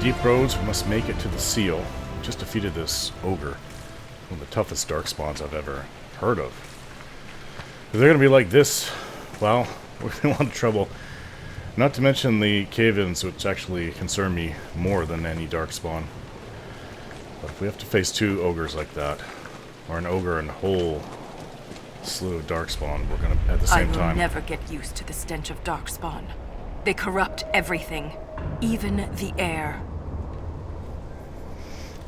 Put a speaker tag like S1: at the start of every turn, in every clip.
S1: deep roads, we must make it to the seal. We just defeated this ogre. One of the toughest darkspawns I've ever heard of. If they're going to be like this, well, we're in a lot of trouble. Not to mention the cave-ins, which actually concern me more than any darkspawn. But if we have to face two ogres like that, or an ogre and a whole slew of darkspawn, we're going to, at the same time...
S2: I will never get used to the stench of darkspawn. They corrupt everything, even the air.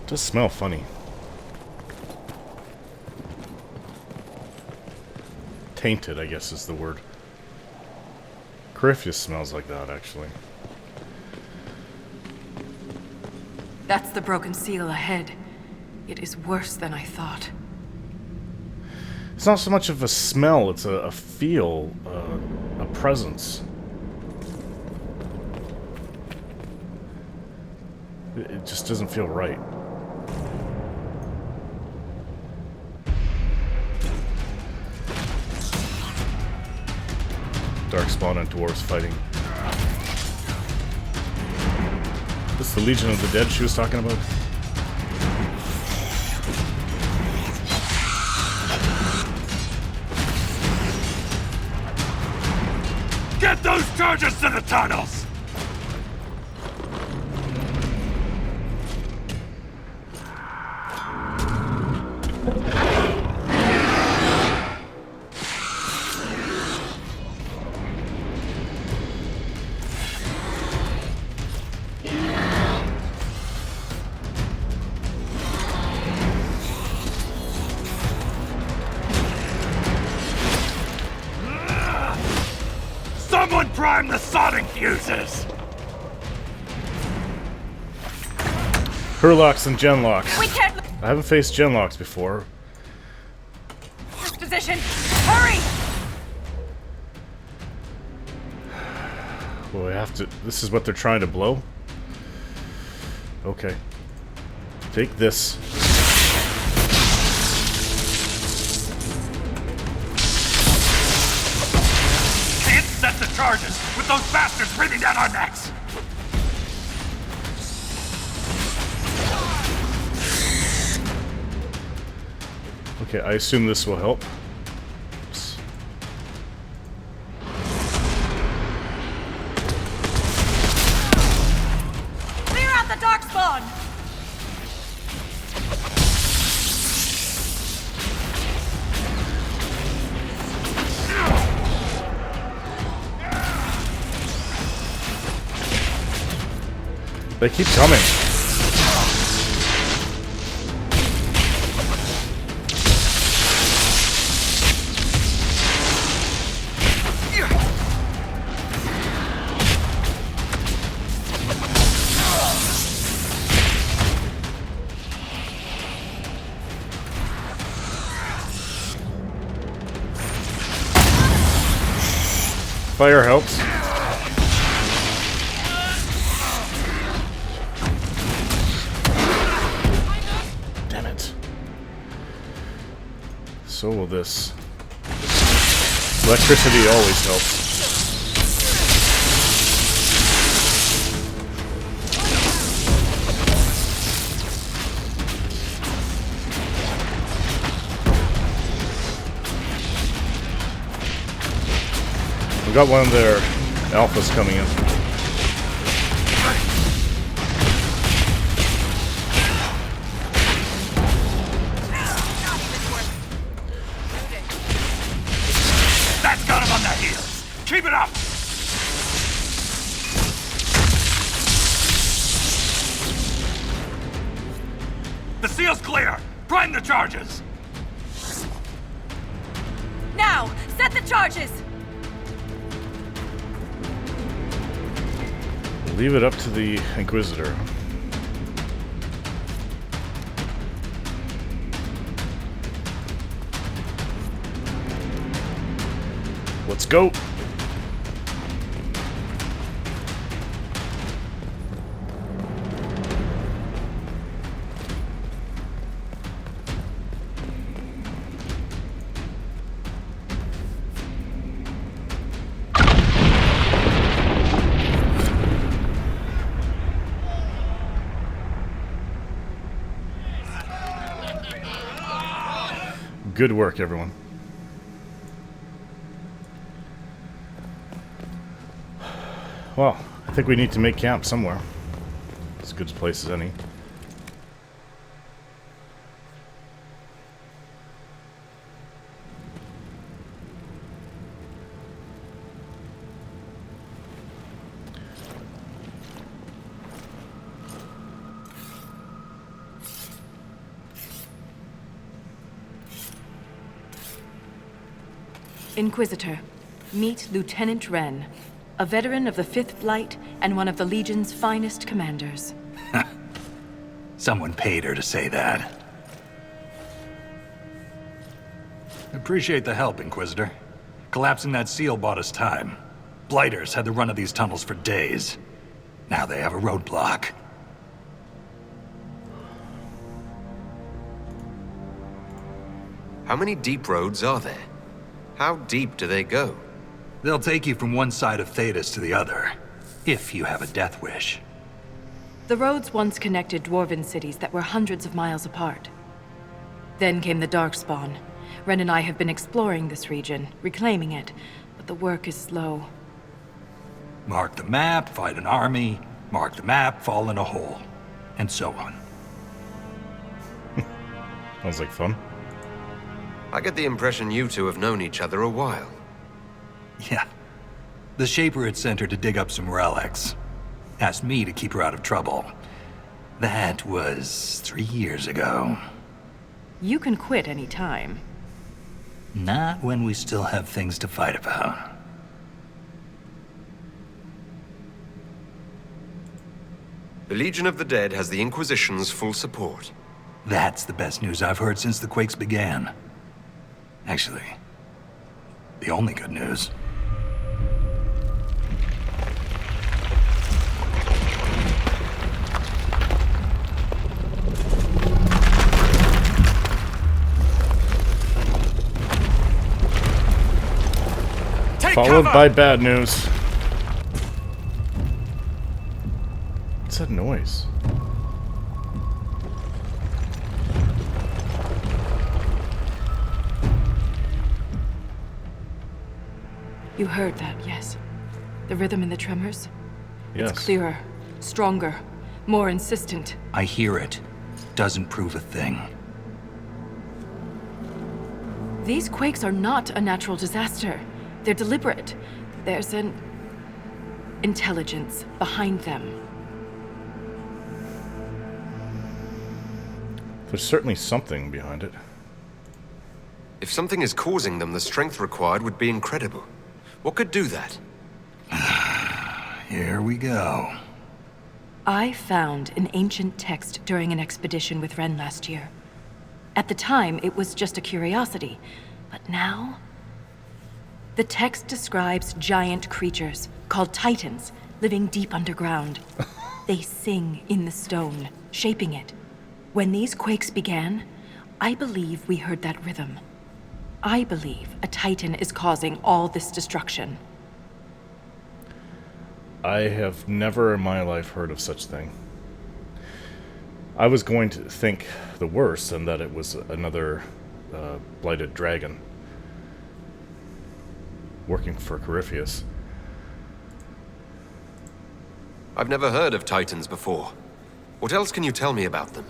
S1: It does smell funny. Tainted, I guess is the word. Corypheus smells like that, actually.
S2: That's the broken seal ahead. It is worse than I thought.
S1: It's not so much of a smell, it's a feel, a presence. It just doesn't feel right. Darkspawn and dwarves fighting. This is the Legion of the Dead she was talking about?
S3: Get those charges to the tunnels! Someone prime the sodding fuses!
S1: Herlocks and genlocks.
S2: We can't...
S1: I haven't faced genlocks before.
S2: Position! Hurry!
S1: Well, we have to... This is what they're trying to blow? Okay. Take this.
S3: Can't set the charges with those bastards breathing down our necks!
S1: Okay, I assume this will help. Oops.
S2: Clear out the darkspawn!
S1: They keep coming. Fire helps. Damn it. So will this. Electricity always helps. We got one of their alphas coming in.
S3: That's got him on the heels! Keep it up! The seal's clear! Prime the charges!
S2: Now, set the charges!
S1: Leave it up to the Inquisitor. Let's go! Good work, everyone. Well, I think we need to make camp somewhere. As good a place as any.
S2: Inquisitor, meet Lieutenant Wren, a veteran of the 5th Blight and one of the Legion's finest commanders.
S3: Someone paid her to say that. Appreciate the help, Inquisitor. Collapsing that seal bought us time. Blighters had the run of these tunnels for days. Now they have a roadblock.
S4: How many deep roads are there? How deep do they go?
S3: They'll take you from one side of Thetis to the other, if you have a death wish.
S2: The roads once connected dwarven cities that were hundreds of miles apart. Then came the darkspawn. Ren and I have been exploring this region, reclaiming it, but the work is slow.
S3: Mark the map, fight an army. Mark the map, fall in a hole. And so on.
S1: Sounds like fun.
S4: I get the impression you two have known each other a while.
S3: Yeah. The Shaper had sent her to dig up some relics. Asked me to keep her out of trouble. That was 3 years ago.
S2: You can quit any time.
S3: Not when we still have things to fight about.
S4: The Legion of the Dead has the Inquisition's full support.
S3: That's the best news I've heard since the quakes began. Actually, the only good news.
S1: Followed by bad news. What's that noise?
S2: You heard that, yes? The rhythm and the tremors?
S1: Yes.
S2: It's clearer, stronger, more insistent.
S3: I hear it. Doesn't prove a thing.
S2: These quakes are not a natural disaster. They're deliberate. There's an intelligence behind them.
S1: There's certainly something behind it.
S4: If something is causing them, the strength required would be incredible. What could do that?
S3: Here we go.
S2: I found an ancient text during an expedition with Ren last year. At the time, it was just a curiosity. But now... The text describes giant creatures, called Titans, living deep underground. They sing in the stone, shaping it. When these quakes began, I believe we heard that rhythm. I believe a Titan is causing all this destruction.
S1: I have never in my life heard of such thing. I was going to think the worst, and that it was another blighted dragon working for Corypheus.
S4: I've never heard of Titans before. What else can you tell me about them?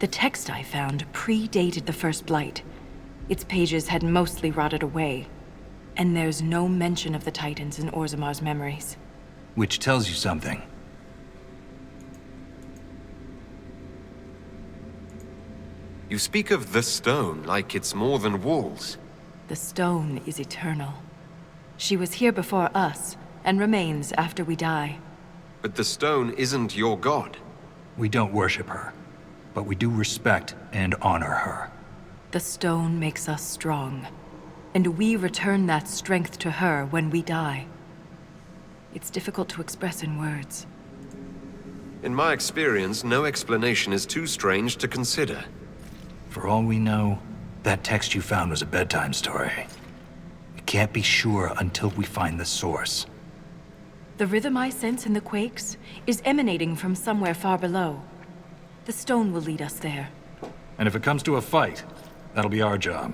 S2: The text I found predated the first blight. Its pages had mostly rotted away, and there's no mention of the Titans in Orzamar's memories.
S3: Which tells you something.
S4: You speak of the stone like it's more than walls.
S2: The stone is eternal. She was here before us, and remains after we die.
S4: But the stone isn't your god.
S3: We don't worship her, but we do respect and honor her.
S2: The stone makes us strong, and we return that strength to her when we die. It's difficult to express in words.
S4: In my experience, no explanation is too strange to consider.
S3: For all we know, that text you found was a bedtime story. We can't be sure until we find the source.
S2: The rhythm I sense in the quakes is emanating from somewhere far below. The stone will lead us there.
S3: And if it comes to a fight, that'll be our job.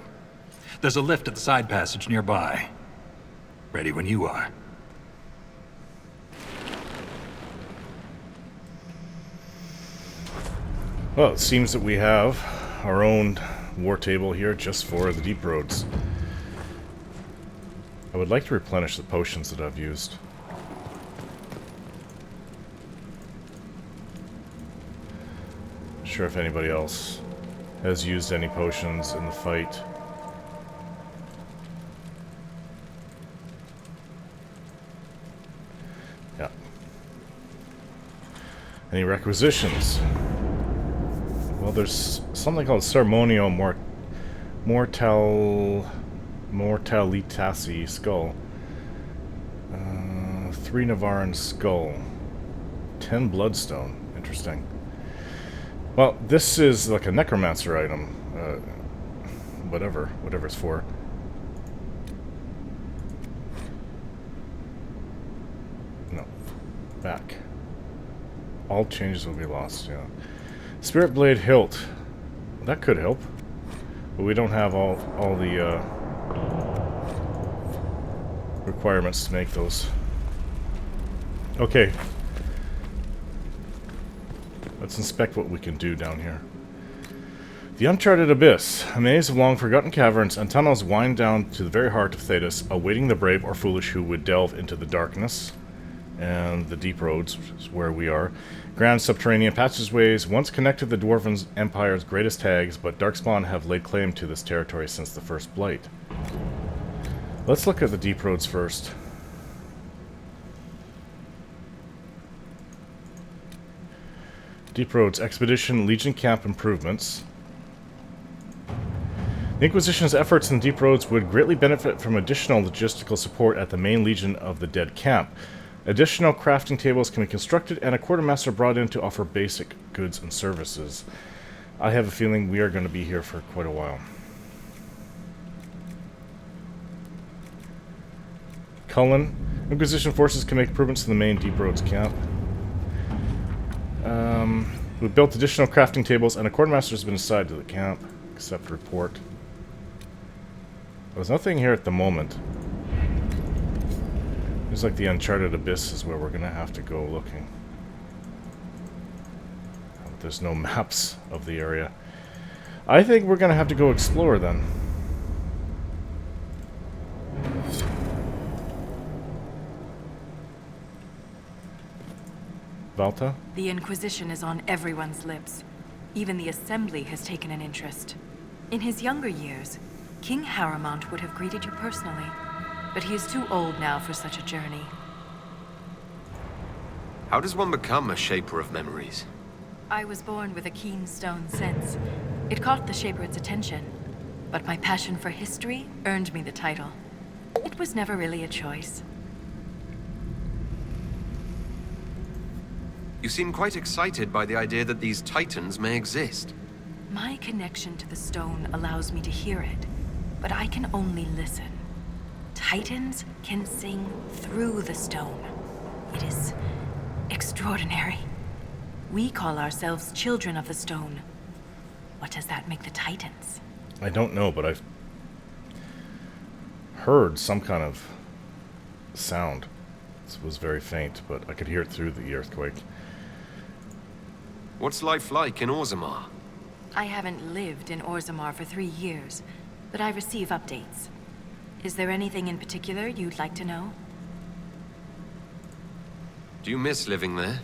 S3: There's a lift at the side passage nearby. Ready when you are.
S1: Well, it seems that we have our own war table here just for the deep roads. I would like to replenish the potions that I've used. Not sure if anybody else has used any potions in the fight. Yeah. Any requisitions? Well, there's something called Cermonio Mortalitasi Skull. 3 Navaran Skull. 10 Bloodstone. Interesting. Well, this is like a necromancer item. Whatever it's for. No. Back. All changes will be lost, yeah. Spirit Blade Hilt. That could help. But we don't have all the requirements to make those. Okay. Let's inspect what we can do down here. The Uncharted Abyss. A maze of long-forgotten caverns and tunnels wind down to the very heart of Thedas, awaiting the brave or foolish who would delve into the darkness and the deep roads, which is where we are. Grand subterranean passageways once connected the Dwarven Empire's greatest hags, but darkspawn have laid claim to this territory since the First Blight. Let's look at the deep roads first. Deep roads, expedition, Legion camp improvements. The Inquisition's efforts in deep roads would greatly benefit from additional logistical support at the main Legion of the Dead camp. Additional crafting tables can be constructed and a quartermaster brought in to offer basic goods and services. I have a feeling we are going to be here for quite a while. Cullen. Inquisition forces can make improvements to the main deep roads camp. We built additional crafting tables and a quartermaster has been assigned to the camp. Accept report. There's nothing here at the moment. Looks like the Uncharted Abyss is where we're going to have to go looking. There's no maps of the area. I think we're going to have to go explore then. Valta?
S2: The Inquisition is on everyone's lips. Even the Assembly has taken an interest. In his younger years, King Harrowmont would have greeted you personally, but he is too old now for such a journey.
S4: How does one become a shaper of memories?
S2: I was born with a keen stone sense. It caught the Shaper's attention, but my passion for history earned me the title. It was never really a choice.
S4: You seem quite excited by the idea that these titans may exist.
S2: My connection to the stone allows me to hear it, but I can only listen. Titans can sing through the stone. It is extraordinary. We call ourselves children of the stone. What does that make the Titans?
S1: I don't know, but I've heard some kind of sound. It was very faint, but I could hear it through the earthquake.
S4: What's life like in Orzammar?
S2: I haven't lived in Orzammar for 3 years, but I receive updates. Is there anything in particular you'd like to know?
S4: Do you miss living there?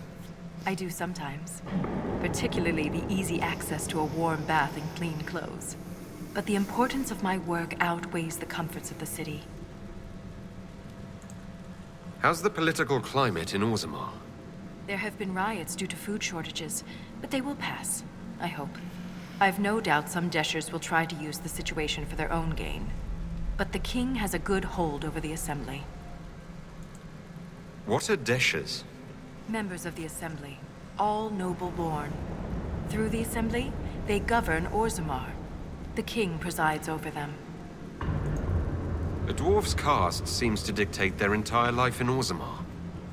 S2: I do sometimes. Particularly the easy access to a warm bath and clean clothes. But the importance of my work outweighs the comforts of the city.
S4: How's the political climate in Orzammar?
S2: There have been riots due to food shortages, but they will pass, I hope. I've no doubt some Deshers will try to use the situation for their own gain. But the king has a good hold over the Assembly.
S4: What are Deshers?
S2: Members of the Assembly, all noble-born. Through the Assembly, they govern Orzammar. The king presides over them.
S4: A dwarf's caste seems to dictate their entire life in Orzammar.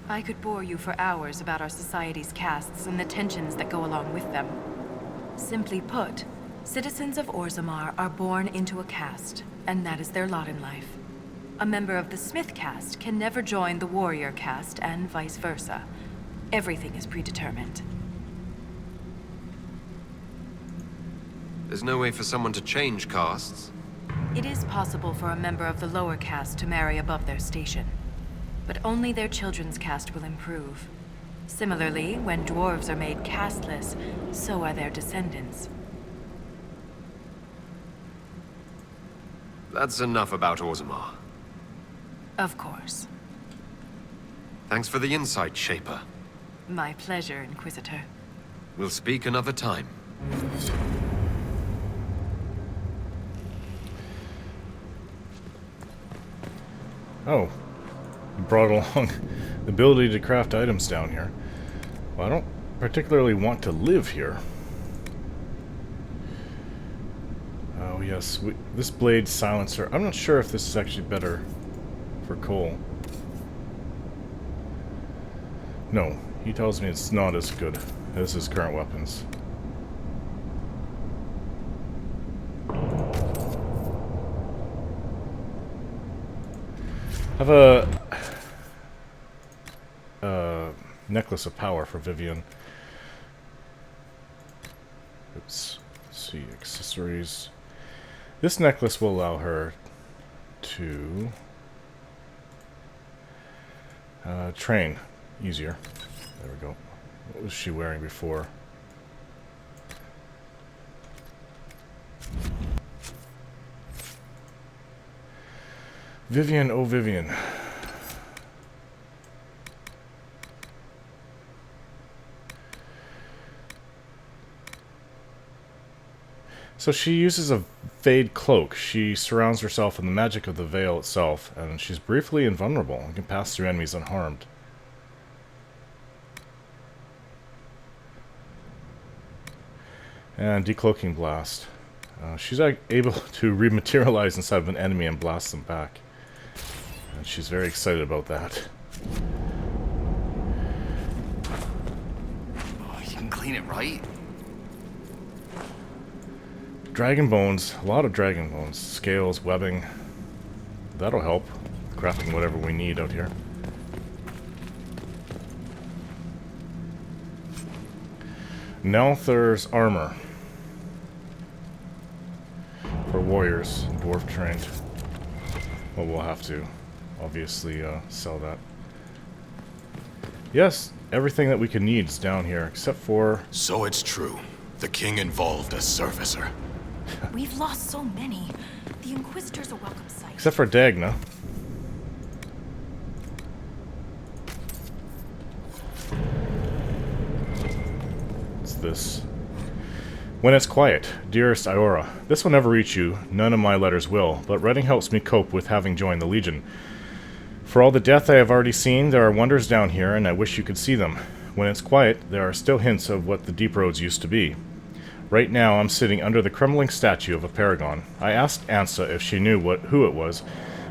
S2: I could bore you for hours about our society's castes and the tensions that go along with them. Simply put, Citizens of Orzammar are born into a caste, and that is their lot in life. A member of the Smith caste can never join the warrior caste, and vice versa. Everything is predetermined.
S4: There's no way for someone to change castes?
S2: It is possible for a member of the lower caste to marry above their station, but only their children's caste will improve. Similarly, when dwarves are made casteless, so are their descendants.
S4: That's enough about Orzammar.
S2: Of course.
S4: Thanks for the insight, Shaper.
S2: My pleasure, Inquisitor.
S4: We'll speak another time.
S1: Oh, you brought along the ability to craft items down here. Well, I don't particularly want to live here. Oh yes, this blade silencer. I'm not sure if this is actually better for Cole. No, he tells me it's not as good as his current weapons. I have a necklace of power for Vivian. Let's see, accessories. This necklace will allow her to train easier. There we go. What was she wearing before? Vivian, oh Vivian. So she uses a Fade cloak. She surrounds herself in the magic of the veil itself, and she's briefly invulnerable and can pass through enemies unharmed. And decloaking blast. She's able to rematerialize inside of an enemy and blast them back. And she's very excited about that.
S3: Oh, you can clean it, right?
S1: Dragon bones, a lot of dragon bones. Scales, webbing. That'll help. Crafting whatever we need out here. Nelther's armor. For warriors, dwarf trained. Well, we'll have to obviously sell that. Yes, everything that we can need is down here, except for...
S5: So it's true. The king involved a servicer.
S2: We've lost so many. The Inquisitor's a welcome sight.
S1: Except for Dagna. What's this? When it's quiet, dearest Iora, this will never reach you, none of my letters will, but writing helps me cope with having joined the Legion. For all the death I have already seen, there are wonders down here, and I wish you could see them. When it's quiet, there are still hints of what the deep roads used to be. Right now, I'm sitting under the crumbling statue of a paragon. I asked Ansa if she knew who it was,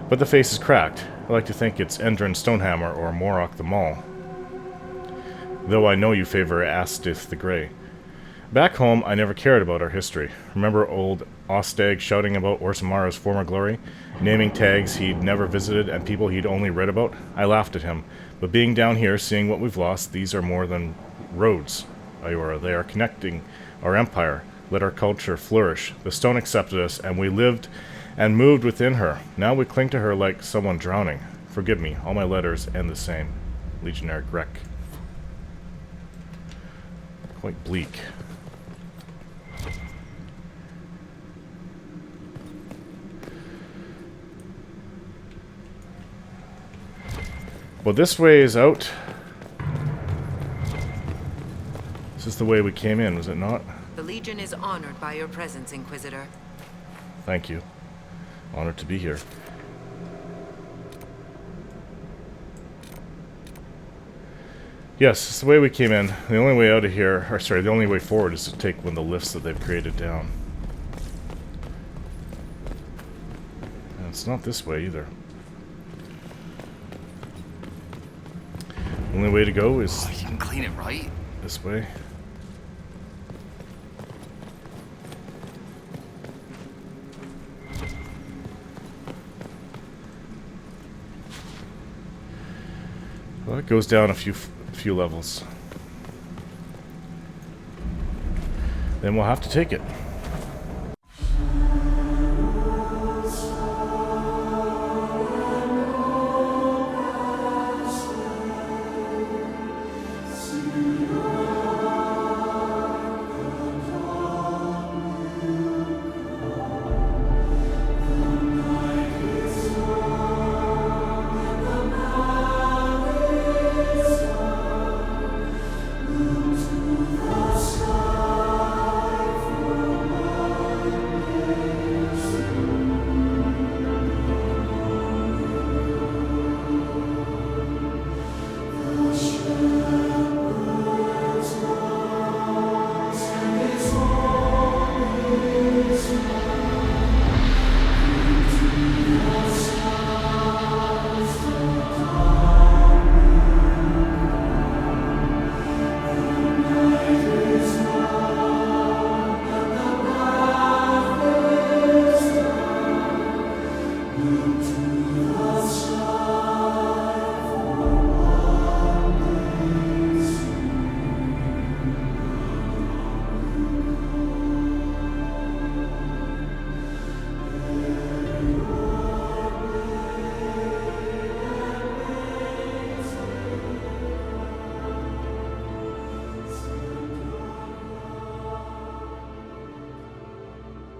S1: but the face is cracked. I like to think it's Endrin Stonehammer or Morok the Maul. Though I know you favor Astith the Grey. Back home, I never cared about our history. Remember old Ostag shouting about Orzammara's former glory? Naming tags he'd never visited and people he'd only read about? I laughed at him. But being down here, seeing what we've lost, these are more than roads, Iora. They are connecting our empire. Let our culture flourish. The stone accepted us, and we lived and moved within her. Now we cling to her like someone drowning. Forgive me, all my letters end the same. Legionnaire Grek. Quite bleak. Well, this way is out. This is the way we came in, was it not?
S6: The Legion is honored by your presence, Inquisitor.
S1: Thank you. Honored to be here. Yes, it's the way we came in. The only way out of here, or sorry, the only way forward is to take one of the lifts that they've created down. And it's not this way either. Only way to go is
S3: Oh, you can clean it, right?
S1: this way. Well, it goes down a few levels. Then we'll have to take it.